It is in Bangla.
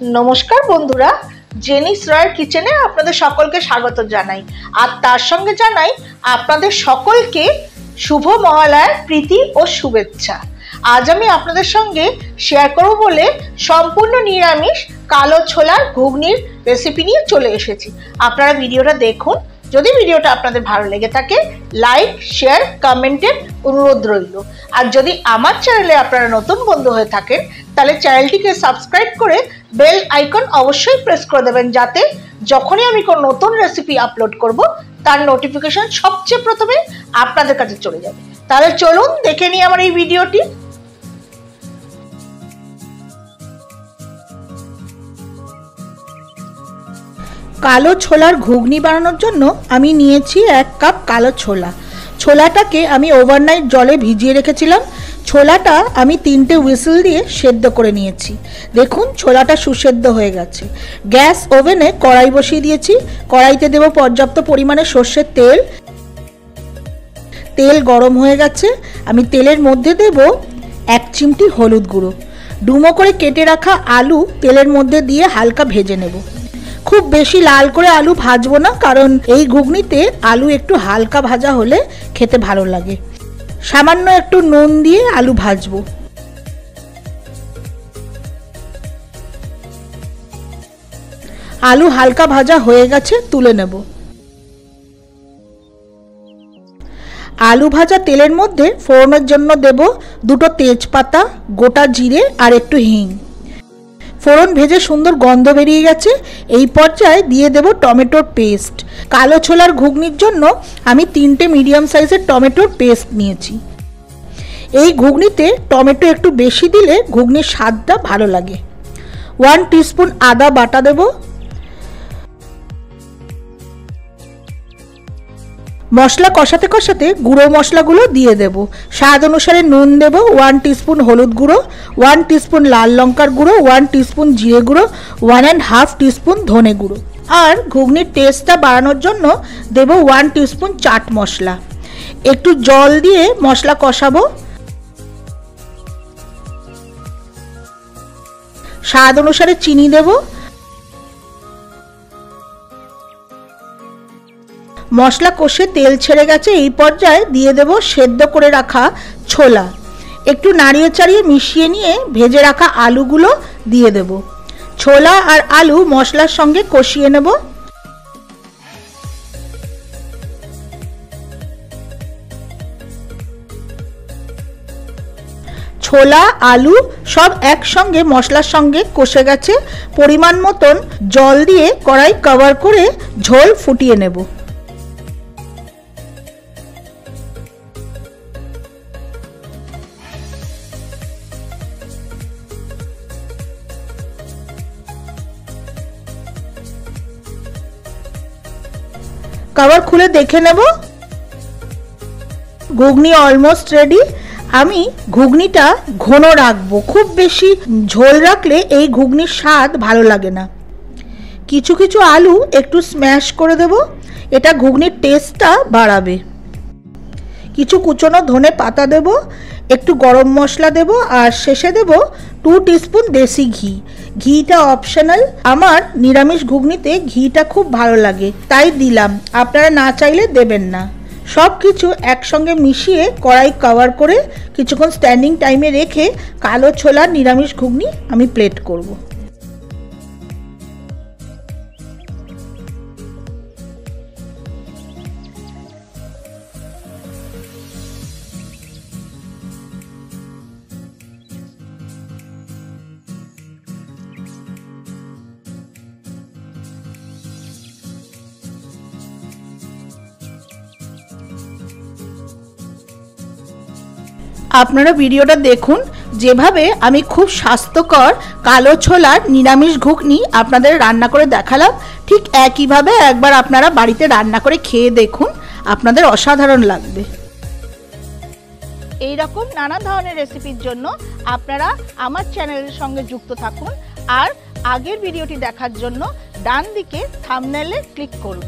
नमस्कार बंधुरा जेनिस रॉयर किचेने आपनादेर सकलके स्वागत जानाई और तार संगे जानाई आपनादेर सकलके शुभ महालयार प्रीति और शुभेच्छा। आज आमी आपनादेर संगे शेयर करब बोले सम्पूर्ण निरामिष कालो छोलार घुगनिर रेसिपि निये चले एसेछि। आपनारा भिडियोटा देखुन। যদি ভিডিওটা আপনাদের ভালো লেগে থাকে লাইক শেয়ার কমেন্টের অনুরোধ রইল। আর যদি আমার চ্যানেলে আপনারা নতুন বন্ধু হয়ে থাকেন তাহলে চ্যানেলটিকে সাবস্ক্রাইব করে বেল আইকন অবশ্যই প্রেস করে দেবেন, যাতে যখনই আমি কোনো নতুন রেসিপি আপলোড করব তার নোটিফিকেশন সবচেয়ে প্রথমে আপনাদের কাছে চলে যাবে। তাহলে চলুন দেখে নিই আমার এই ভিডিওটি। কালো ছোলার ঘুগনি বানানোর জন্য আমি নিয়েছি 1 কাপ কালো ছোলা। ছোলাটাকে আমি ওভারনাইট জলে ভিজিয়ে রেখেছিলাম। ছোলাটা আমি 3টে হুইসেল দিয়ে সেদ্ধ করে নিয়েছি। দেখুন ছোলাটা সুসেদ্ধ হয়ে গেছে। গ্যাস ওভেনে কড়াই বসিয়ে দিয়েছি। কড়াইতে দেব পর্যাপ্ত পরিমাণে সরষের তেল। তেল গরম হয়ে গেছে। আমি তেলের মধ্যে দেব 1 চিমটি হলুদ গুঁড়ো। ডুমো করে কেটে রাখা আলু তেলের মধ্যে দিয়ে হালকা ভেজে নেব। खूब बेशी लाल करे आलू भाजबो ना, कारण এই ঘুগনিতে आलू एकटू हालका भाजा होले खेते भालो लागे। सामान्य एकटू नुन दिए आलू भाजबो। आलू हालका भाजा होये गेछे, तुले नेब। आलू भाजा तेलेर मध्य फोड़नेर जन्य देब 2টো तेजपाता, गोटा जिरे और एकटू हिंग। फोड़न भेजे सुंदर गंध बेरिये गेছে। এই পর্যায়ে দিয়ে দেব টমেটোর পেস্ট। কালো ছোলার ঘুগনির জন্য আমি 3টে মিডিয়াম সাইজের টমেটোর পেস্ট নিয়েছি। এই ঘুগনিতে টমেটো একটু বেশি দিলে ঘুগনির স্বাদটা ভালো লাগে। 1 টিস্পুন আদা বাটা দেব। মশলা কষাতে কষাতে গুঁড়ো মশলাগুলো দিয়ে দেব। স্বাদ অনুসারে নুন দেব, 1 টিস্পুন হলুদ গুঁড়ো, 1 টিস্পুন লাল লঙ্কার গুঁড়ো, 1 টিস্পুন জিরে গুঁড়ো, 1.5 টিস্পুন ধনে গুঁড়ো। আর ঘুগনির টেস্টটা বাড়ানোর জন্য দেব 1 টিস্পুন চাট মশলা। একটু জল দিয়ে মশলা কষাবো। স্বাদ অনুসারে চিনি দেব। মশলা কষে তেল ছেড়ে গেছে। এই পর্যায়ে দিয়ে দেব সেদ্ধ করে রাখা ছোলা। একটু নাড়িয়ে চাড়িয়ে মিশিয়ে নিয়ে ভেজে রাখা আলুগুলো দিয়ে দেব। ছোলা আর আলু মশলার সঙ্গে কষিয়ে নেব। ছোলা আলু সব একসঙ্গে মশলার সঙ্গে কষে গেছে। পরিমাণ মতন জল দিয়ে কড়াই কভার করে ঝোল ফুটিয়ে নেব। कवर खुले देखे नेब। Ghugni almost ready. आमी घुगनीटा घन राखबो, खूब बेशी झोल राखले এই ঘুগনির স্বাদ ভালো লাগে না। কিছু কিছু আলু একটু স্ম্যাশ করে দেব, এটা ঘুগনির টেস্টটা বাড়াবে। কিছু কুচনো ধনে পাতা দেব, একটু গরম মশলা দেব আর শেষে দেব 2 টিস্পুন দেশি ঘি। ঘিটা অপশনাল। আমার নিরামিষ ঘুগনিতে ঘিটা খুব ভালো লাগে তাই দিলাম, আপনারা না চাইলে দেবেন না। সব কিছু একসঙ্গে মিশিয়ে কড়াই কভার করে কিছুক্ষণ স্ট্যান্ডিং টাইমে রেখে কালো ছোলার নিরামিষ ঘুগনি আমি প্লেট করব। আপনারা ভিডিওটা দেখুন, যেভাবে আমি খুব স্বাস্থ্যকর কালো ছোলার নিরামিষ ঘুগনি আপনাদের রান্না করে দেখালাম, ঠিক একইভাবে একবার আপনারা বাড়িতে রান্না করে খেয়ে দেখুন, আপনাদের অসাধারণ লাগবে। এই রকম নানা ধরনের রেসিপির জন্য আপনারা আমার চ্যানেলের সঙ্গে যুক্ত থাকুন আর আগের ভিডিওটি দেখার জন্য ডান দিকে থাম্বনেইলে ক্লিক করুন।